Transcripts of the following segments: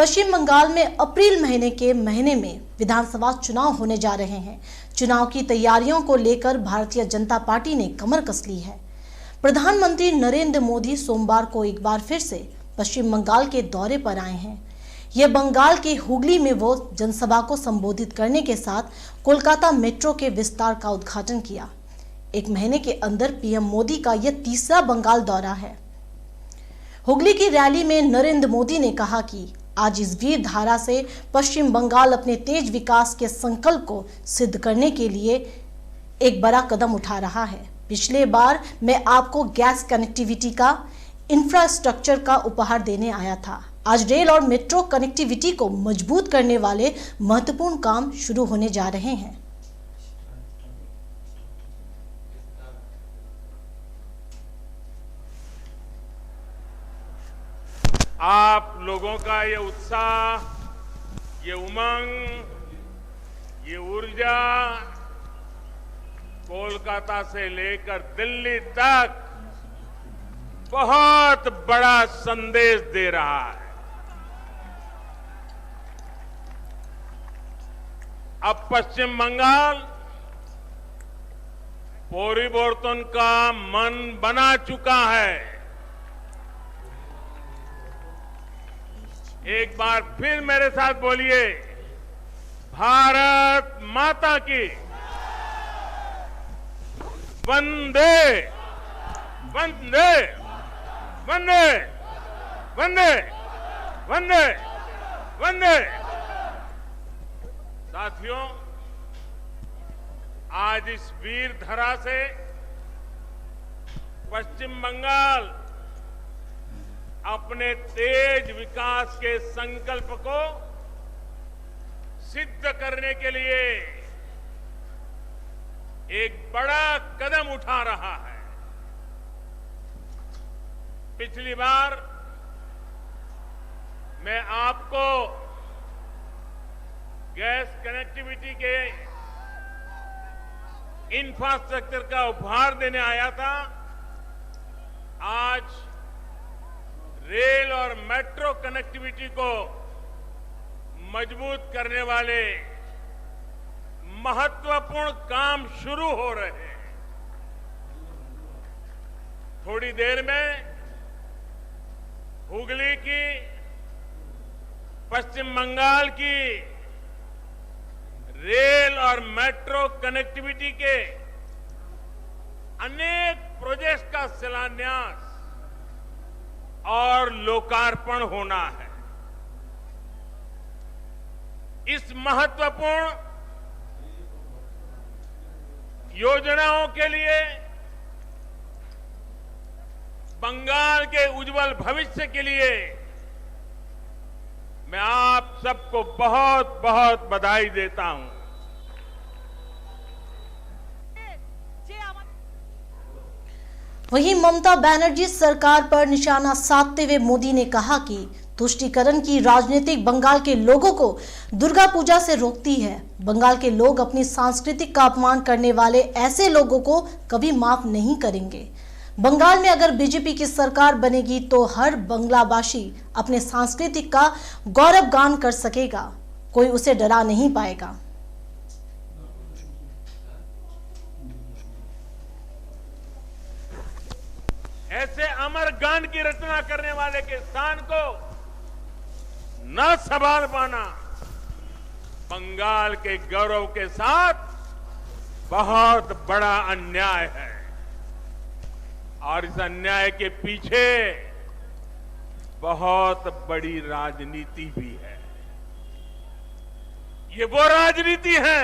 पश्चिम बंगाल में अप्रैल महीने में विधानसभा चुनाव होने जा रहे हैं। चुनाव की तैयारियों को लेकर भारतीय जनता पार्टी ने कमर कस ली है। प्रधानमंत्री नरेंद्र मोदी सोमवार को एक बार फिर से पश्चिम बंगाल के दौरे पर आए हैं। यह बंगाल के हुगली में वो जनसभा को संबोधित करने के साथ कोलकाता मेट्रो के विस्तार का उद्घाटन किया। एक महीने के अंदर पीएम मोदी का यह तीसरा बंगाल दौरा है। हुगली की रैली में नरेंद्र मोदी ने कहा कि आज इस वीर धारा से पश्चिम बंगाल अपने तेज विकास के संकल्प को सिद्ध करने के लिए एक बड़ा कदम उठा रहा है। पिछले बार मैं आपको गैस कनेक्टिविटी का इंफ्रास्ट्रक्चर का उपहार देने आया था। आज रेल और मेट्रो कनेक्टिविटी को मजबूत करने वाले महत्वपूर्ण काम शुरू होने जा रहे हैं। आप लोगों का ये उत्साह, ये उमंग, ये ऊर्जा कोलकाता से लेकर दिल्ली तक बहुत बड़ा संदेश दे रहा है। अब पश्चिम बंगाल परिवर्तन का मन बना चुका है। एक बार फिर मेरे साथ बोलिए, भारत माता की वंदे वंदे वंदे वंदे वंदे वंदे। साथियों, आज इस वीर धरा से पश्चिम बंगाल अपने तेज विकास के संकल्प को सिद्ध करने के लिए एक बड़ा कदम उठा रहा है। पिछली बार मैं आपको गैस कनेक्टिविटी के इंफ्रास्ट्रक्चर का उपहार देने आया था। आज रेल और मेट्रो कनेक्टिविटी को मजबूत करने वाले महत्वपूर्ण काम शुरू हो रहे हैं। थोड़ी देर में हुगली की, पश्चिम बंगाल की रेल और मेट्रो कनेक्टिविटी के अनेक प्रोजेक्ट्स का शिलान्यास और लोकार्पण होना है। इस महत्वपूर्ण योजनाओं के लिए, बंगाल के उज्जवल भविष्य के लिए मैं आप सबको बहुत बहुत बधाई देता हूं। वहीं ममता बनर्जी सरकार पर निशाना साधते हुए मोदी ने कहा कि तुष्टीकरण की राजनीति बंगाल के लोगों को दुर्गा पूजा से रोकती है। बंगाल के लोग अपनी सांस्कृतिक का अपमान करने वाले ऐसे लोगों को कभी माफ नहीं करेंगे। बंगाल में अगर बीजेपी की सरकार बनेगी तो हर बंगलावासी अपने सांस्कृतिक का गौरव गान कर सकेगा, कोई उसे डरा नहीं पाएगा। ऐसे अमर गान की रचना करने वाले के स्थान को न संभाल पाना बंगाल के गौरव के साथ बहुत बड़ा अन्याय है, और इस अन्याय के पीछे बहुत बड़ी राजनीति भी है। ये वो राजनीति है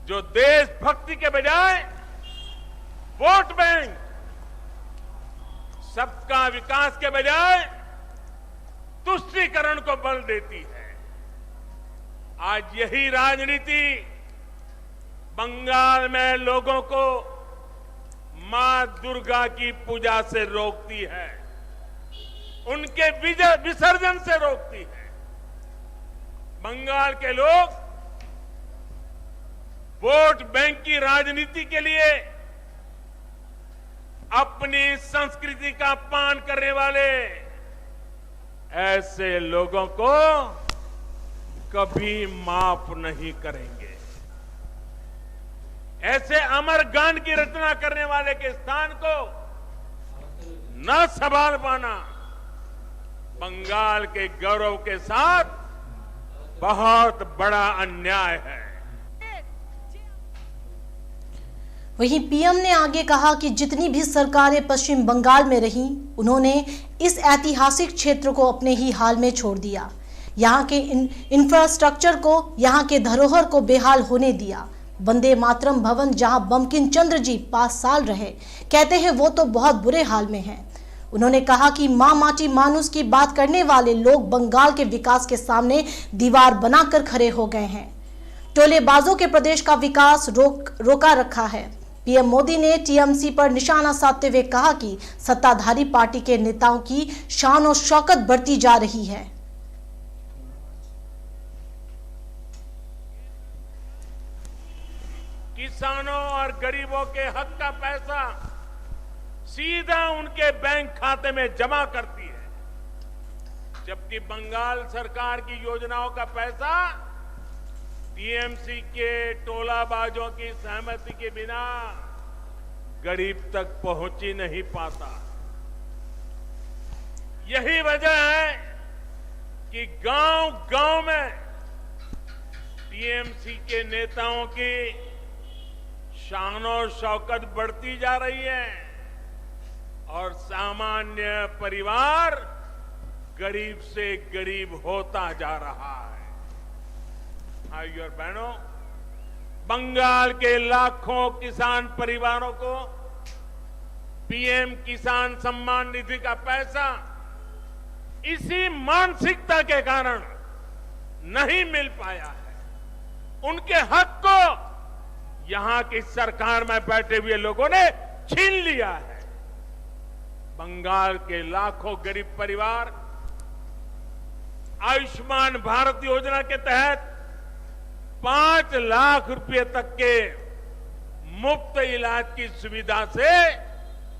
जो देशभक्ति के बजाय वोट बैंक, सबका विकास के बजाय तुष्टीकरण को बल देती है। आज यही राजनीति बंगाल में लोगों को मां दुर्गा की पूजा से रोकती है, उनके विसर्जन से रोकती है। बंगाल के लोग वोट बैंक की राजनीति के लिए अपनी संस्कृति का अपमान करने वाले ऐसे लोगों को कभी माफ नहीं करेंगे। ऐसे अमर गान की रचना करने वाले के स्थान को न संभाल पाना बंगाल के गौरव के साथ बहुत बड़ा अन्याय है। वहीं पीएम ने आगे कहा कि जितनी भी सरकारें पश्चिम बंगाल में रहीं, उन्होंने इस ऐतिहासिक क्षेत्र को अपने ही हाल में छोड़ दिया। यहाँ के इंफ्रास्ट्रक्चर को, यहाँ के धरोहर को बेहाल होने दिया। वंदे मातरम भवन जहाँ बंकिम चंद्र जी 5 साल रहे, कहते हैं वो तो बहुत बुरे हाल में है। उन्होंने कहा कि माँ माटी मानुस की बात करने वाले लोग बंगाल के विकास के सामने दीवार बनाकर खड़े हो गए हैं। टोलेबाजों के प्रदेश का विकास रोका रखा है। पीएम मोदी ने टीएमसी पर निशाना साधते हुए कहा कि सत्ताधारी पार्टी के नेताओं की शान और शौकत बढ़ती जा रही है। किसानों और गरीबों के हक का पैसा सीधा उनके बैंक खाते में जमा करती है, जबकि बंगाल सरकार की योजनाओं का पैसा टीएमसी के टोलाबाजों की सहमति के बिना गरीब तक पहुंच ही नहीं पाता। यही वजह है कि गांव-गांव में टीएमसी के नेताओं की शान और शौकत बढ़ती जा रही है और सामान्य परिवार गरीब से गरीब होता जा रहा है। भाइयों और बहनों, बंगाल के लाखों किसान परिवारों को पीएम किसान सम्मान निधि का पैसा इसी मानसिकता के कारण नहीं मिल पाया है। उनके हक को यहां की सरकार में बैठे हुए लोगों ने छीन लिया है। बंगाल के लाखों गरीब परिवार आयुष्मान भारत योजना के तहत 5 लाख रुपए तक के मुफ्त इलाज की सुविधा से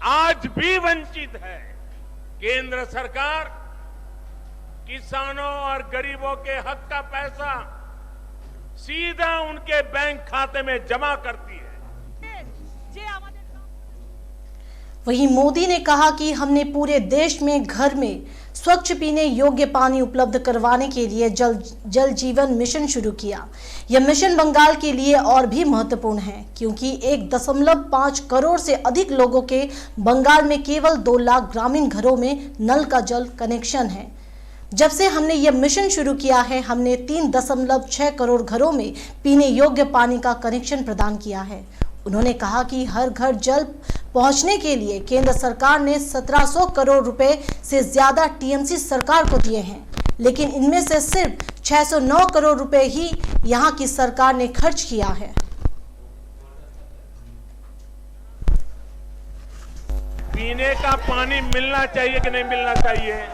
आज भी वंचित है। केंद्र सरकार किसानों और गरीबों के हक का पैसा सीधा उनके बैंक खाते में जमा करती है। वहीं मोदी ने कहा कि हमने पूरे देश में घर में स्वच्छ पीने योग्य पानी उपलब्ध करवाने के लिए जल जीवन मिशन शुरू किया। यह मिशन बंगाल के लिए और भी महत्वपूर्ण है, क्योंकि 1.5 करोड़ से अधिक लोगों के बंगाल में केवल 2 लाख ग्रामीण घरों में नल का जल कनेक्शन है। जब से हमने यह मिशन शुरू किया है, हमने 3.6 करोड़ घरों में पीने योग्य पानी का कनेक्शन प्रदान किया है। उन्होंने कहा कि हर घर जल पहुंचने के लिए केंद्र सरकार ने 1700 करोड़ रुपए से ज्यादा टीएमसी सरकार को दिए हैं, लेकिन इनमें से सिर्फ 609 करोड़ रुपए ही यहां की सरकार ने खर्च किया है। पीने का पानी मिलना चाहिए कि नहीं मिलना चाहिए?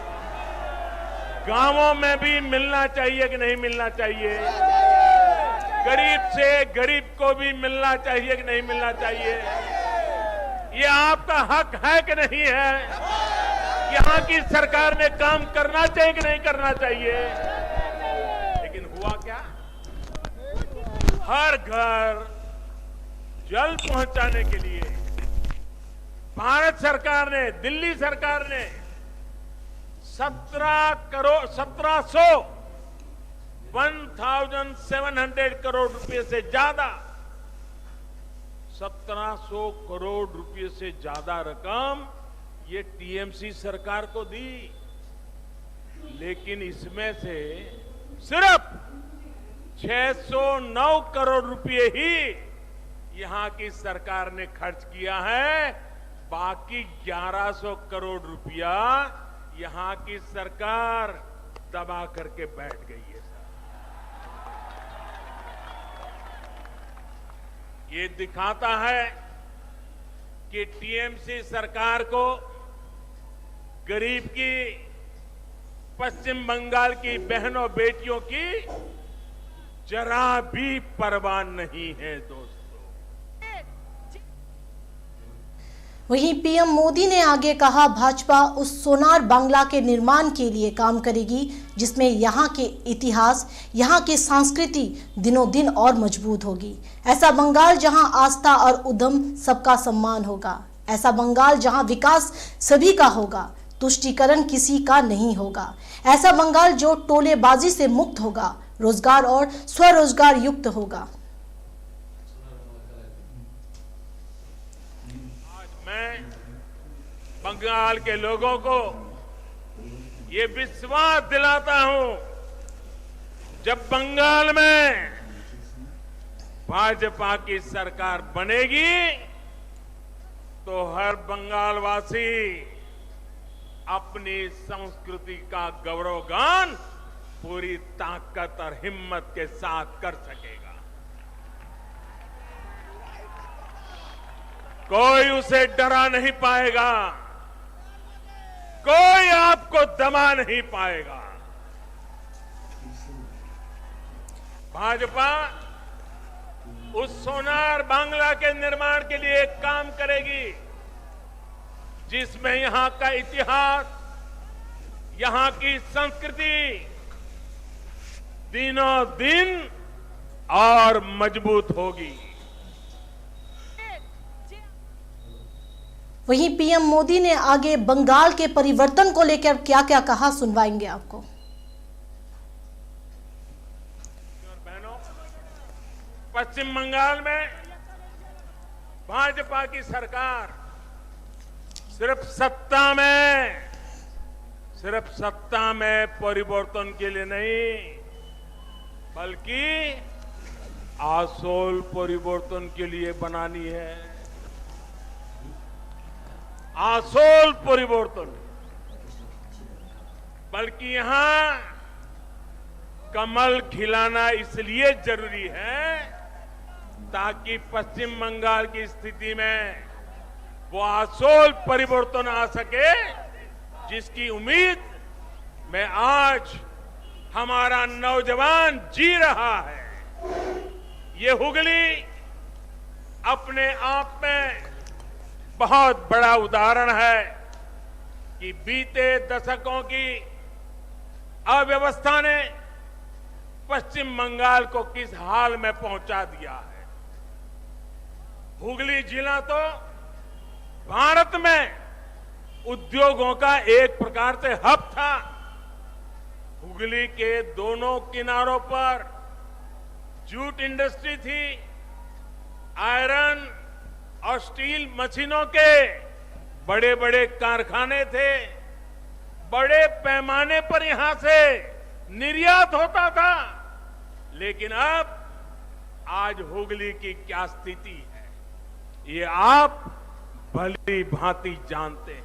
गांवों में भी मिलना चाहिए कि नहीं मिलना चाहिए? गरीब से गरीब को भी मिलना चाहिए कि नहीं मिलना चाहिए? ये आपका हक है कि नहीं है? यहां की सरकार ने काम करना चाहिए कि नहीं करना चाहिए? लेकिन हुआ क्या? हर घर जल पहुंचाने के लिए भारत सरकार ने, दिल्ली सरकार ने 1700 करोड़ रुपए से ज्यादा 1700 करोड़ रुपए से ज्यादा रकम ये टीएमसी सरकार को दी, लेकिन इसमें से सिर्फ 609 करोड़ रुपए ही यहां की सरकार ने खर्च किया है। बाकी 1100 करोड़ रुपया यहां की सरकार दबा करके बैठ गई है। ये दिखाता है कि टीएमसी सरकार को गरीब की, पश्चिम बंगाल की बहनों बेटियों की जरा भी परवाह नहीं है। दोस्तों, वहीं पीएम मोदी ने आगे कहा, भाजपा उस सोनार बांग्ला के निर्माण के लिए काम करेगी जिसमें यहाँ के इतिहास, यहाँ की संस्कृति दिनों दिन और मजबूत होगी। ऐसा बंगाल जहाँ आस्था और उद्यम सबका सम्मान होगा। ऐसा बंगाल जहाँ विकास सभी का होगा, तुष्टीकरण किसी का नहीं होगा। ऐसा बंगाल जो टोलेबाजी से मुक्त होगा, रोजगार और स्वरोजगार युक्त होगा। मैं बंगाल के लोगों को ये विश्वास दिलाता हूं, जब बंगाल में भाजपा की सरकार बनेगी तो हर बंगालवासी अपनी संस्कृति का गौरवगान पूरी ताकत और हिम्मत के साथ कर सकेगा। कोई उसे डरा नहीं पाएगा, कोई आपको दबा नहीं पाएगा। भाजपा उस सोनार बांग्ला के निर्माण के लिए एक काम करेगी जिसमें यहां का इतिहास, यहां की संस्कृति दिनों दिन और मजबूत होगी। वहीं पीएम मोदी ने आगे बंगाल के परिवर्तन को लेकर क्या क्या कहा, सुनवाएंगे आपको। बहनों, पश्चिम बंगाल में भाजपा की सरकार सिर्फ सत्ता में परिवर्तन के लिए नहीं, बल्कि आसोल परिवर्तन के लिए बनानी है। आसोल परिवर्तन, बल्कि यहां कमल खिलाना इसलिए जरूरी है ताकि पश्चिम बंगाल की स्थिति में वो आसोल परिवर्तन आ सके जिसकी उम्मीद में आज हमारा नौजवान जी रहा है। ये हुगली अपने आप में बहुत बड़ा उदाहरण है कि बीते दशकों की अव्यवस्था ने पश्चिम बंगाल को किस हाल में पहुंचा दिया है। हुगली जिला तो भारत में उद्योगों का एक प्रकार से हब था। हुगली के दोनों किनारों पर जूट इंडस्ट्री थी, आयरन और स्टील मशीनों के बड़े बड़े कारखाने थे, बड़े पैमाने पर यहां से निर्यात होता था। लेकिन अब आज हुगली की क्या स्थिति है, ये आप भली भांति जानते हैं।